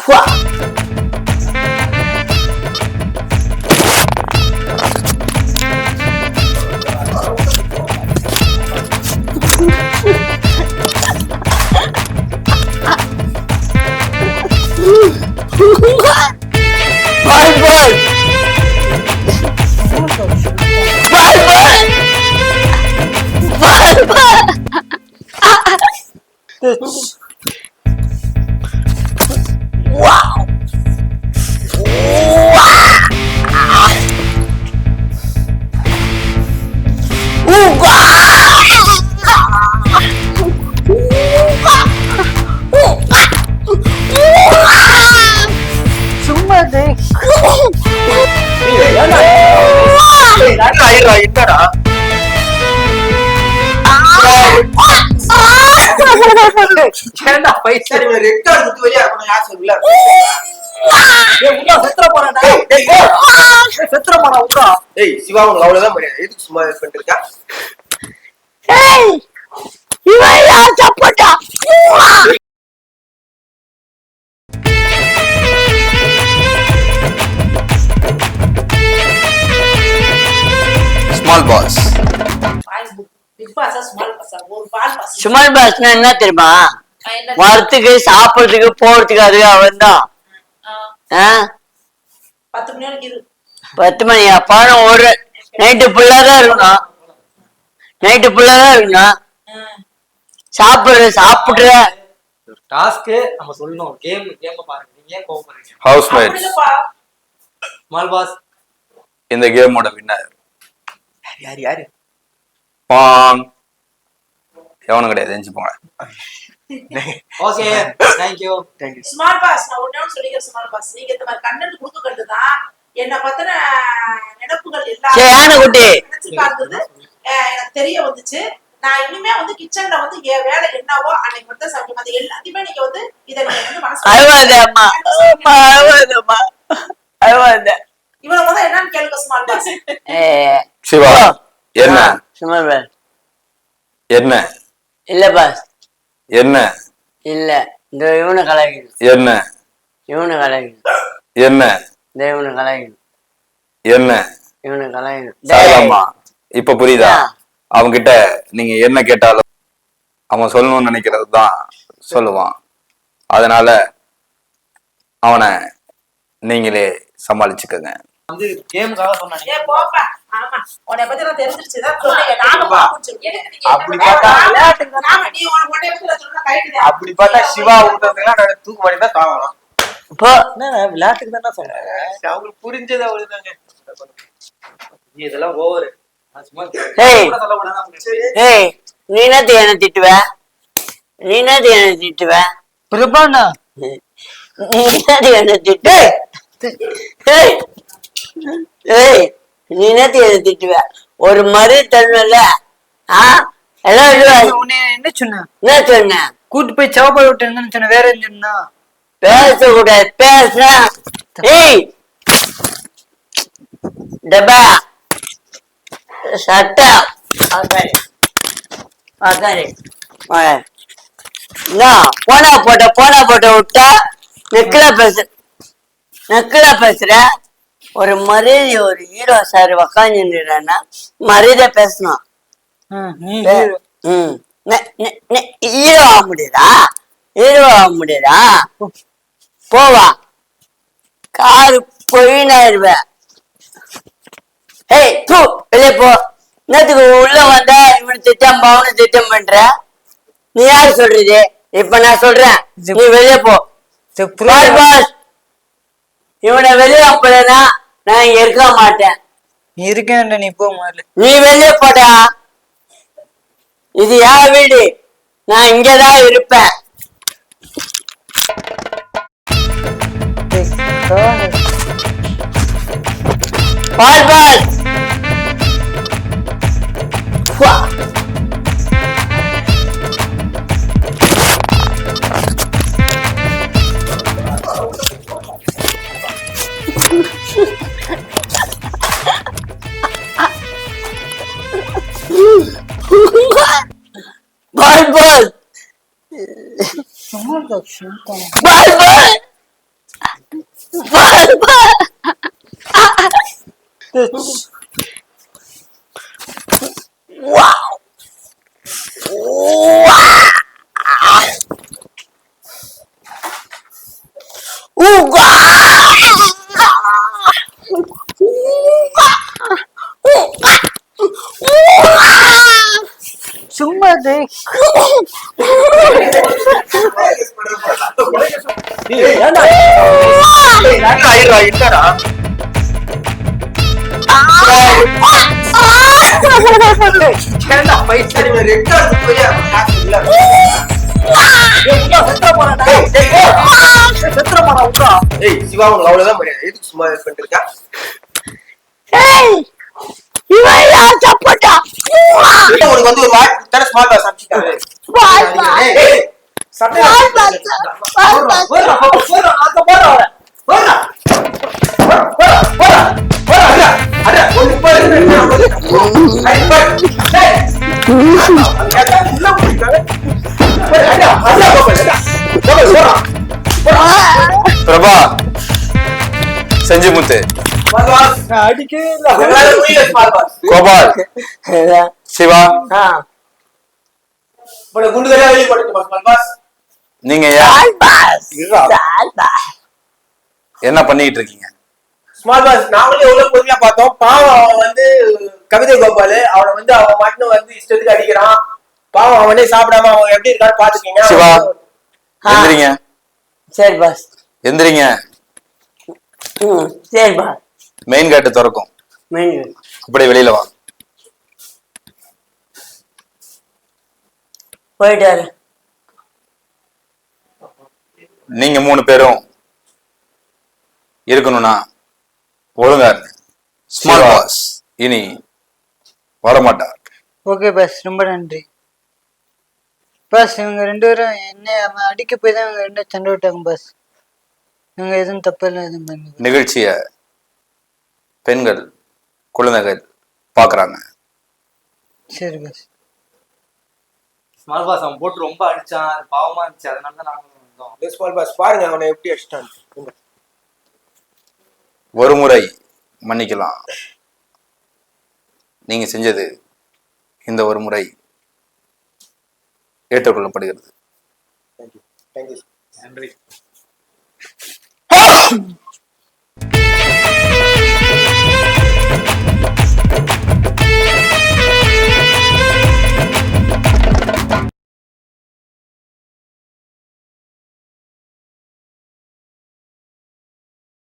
Wow! சும்மா என்னடா பைசா சிவா அவ்வளவுதான் எதுக்கு சும்மா பண்ணிட்டு இருக்கா ஸ்மால் பாஸ் ஸ்மால் பாஸ்னா என்ன தெரியுமா? வரத்துக்கு சாப்பிடுறதுக்கு போறதுக்கு அதுக்கு அவன் தான் 10 மணியா பணம் ஒரு நைட்டு ஃபுல்லாதான் இருக்கணும். நைட்டு ஃபுல்லாதான் இருக்கணும். சாப்பிடுற டாஸ்க் நம்ம சொல்லணும். கேம் பாருங்க. நீங்க ஏன் கோவப்படுறீங்க? ஹவுஸ்மேட்ஸ் ஸ்மால் பாஸ் இந்த கேமோட வின்னர் யாரு பாங் எவனும் கிடையாது. எஞ்சி போங்க. Okay thank you smart boss. நான் ஒண்ணே ஒன்னு சொல்லிக்கிறேன். ஸ்மார்ட் பாஸ் நீங்க இந்த மாதிரி கண்டென்ட் கொடுக்கறது தான் என்ன பத்தின நினைப்புகள் எல்லாம் எனக்கு தெரிய வந்துச்சு. நான் இனிமே வந்து கிச்சன்ல வந்து என் வேலை என்னவோ அன்னைக்கு மட்டும் சாப்பிட்டு அது எல்லாத்தையுமே நீங்க வந்து இதை நீங்க வந்து இவ்வளவு முதல் என்னன்னு கேளுங்க. ஸ்மார்ட் பாஸ் சிவா என்ன ஸ்மால் பாஸ் என்ன இல்ல பாஸ் என்ன இல்ல இந்த இவனை கலாய்க்கணும். என்ன இவனை கலாய்க்கணும். என்ன இந்த இவனை கலாய்க்கணும். என்ன இவனை கலாய்க்கணும். சாயலாமா இப்ப புரியுதா? அவன்கிட்ட நீங்க என்ன கேட்டாலும் அவன் சொல்லணும்னு நினைக்கிறது தான் சொல்லுவான். அதனால அவனை நீங்களே சமாளிச்சுக்கங்க. வந்து கேமுக்காக சொன்னானே. ஏ போப்பா. ஆமா உன்னை பத்தி நான் தெரிஞ்சிருச்சு. தான் சொல்றேன். நானும் அப்படி பார்த்தா நாம நீ உன்னை பத்தி சொன்னா கைக்குது. அப்படி பார்த்தா சிவா ஊட்டறதுலாம் நான் தூக்கு பண்ணி தான் தாங்கணும். இப்போ என்ன விளையாட்டுக்கு தான சொல்றேன். அவங்களுக்கு புரிஞ்சது அவ்வளவுதாங்க. இதெல்லாம் ஓவர். நீ என்ன திட்டுவ? நீ என்ன திட்டுவ? பிரபாண்ணா நீ என்ன திட்டு? நீ என்ன திட்டுவ? ஒரு மறு தருணல்ல என்ன சொன்ன? என்ன சொன்ன? கூட்டு போய் சாப்பாடு விட்டு சொன்ன. வேற என்ன சொன்னா? பேசக்கூடாது. பேசுனா டப்பா சட்டா போனா போட்ட விட்டா நெக்கில பேசுற. ஒரு மரியாதை ஒரு ஹீரோ சார் உக்காந்துன்னா மரியாதை பேசணும். ஹீரோ ஆக முடியுதா? ஹீரோ ஆக முடியுதா? போவா காரு போயினாயிருவேன். வெளியே போ. என்னத்துக்கு உள்ள வந்தா இவனு திட்டம் அவனு திட்டம் பண்ற? நீ யாரு சொல்றது? இப்ப நான் சொல்றேன், நீ வெளியே போ. இவனை வெளியே போனா நான் இங்க இருக்க மாட்டேன். நீ இருக்கேன். நீ போ முதல்ல. நீ வெளியே போடா. இது யார் வீடு? நான் இங்கதான் இருப்பேன். பால் சும்மா என்னடா ஏய் சிவா உனக்கு அவ்வளவுதான் மரியாதை எதுக்கு சும்மா இது பண்ணிட்டு இருக்கா உனக்கு வந்து ஒரு வாய்ப்பு தானே ஸ்மார்ட் பாஸ் அனுப்பிச்சிட்டாரு பிரபா செஞ்சு முத்து கோபால் சிவா குண்டுகளே வெளியே போட்டு நீங்க என்ன பண்ணிட்டு இருக்கீங்க? ஸ்மால் பாஸ் நாங்களே எவ்வளவு பொறுமையா பார்த்தோம். பாவம் அவன் வந்து கவிதை கோபால் அவனை வந்து அவன் மட்டும் வந்து இஷ்டத்துக்கு அடிக்கிறான். பாவம் அவனே சாப்பிடாம அவன் எப்படி இருக்கான்னு பாத்துக்கீங்க. சிவா எந்திரிங்க. சரி பாஸ். எந்திரிங்க. சரி பாஸ். மெயின் கேட்டு திறக்கும். அப்படியே வெளியில வா. போயிட்டாரு. நீங்க 3 பேரும் இருக்கணும்னா ஒழுங்கா ஸ்மால் பாஸ் இனி வரமாட்டார். ஓகே பாஸ், ரொம்ப நன்றி பாஸ். இவங்க 2 பேரும் என்ன அடிக்க போய் தான் இவங்க 2 சண்டை விட்டாங்க பாஸ். இவங்க எதுவும் தப்பெல்லாம் எதுவும் பண்ணல. நிகழ்ச்சிய பெண்கள் குழந்தைகள் பாக்குறாங்க. சரி பாஸ். ஸ்மால் பாஸ் அவன் போட்டு ரொம்ப அடிச்சான், பாவமா இருந்துச்சு, அதனால தான் நாங்க வந்தோம். ஸ்மால் பாஸ் பாருங்க அவனை எப்படி அடிச்சிட்டான். ஒரு முறை மன்னிக்கலாம். நீங்க செஞ்சது இந்த ஒரு முறை ஏற்றுக்கொள்ளப்படுகிறது. தேங்க்யூ. நன்றி.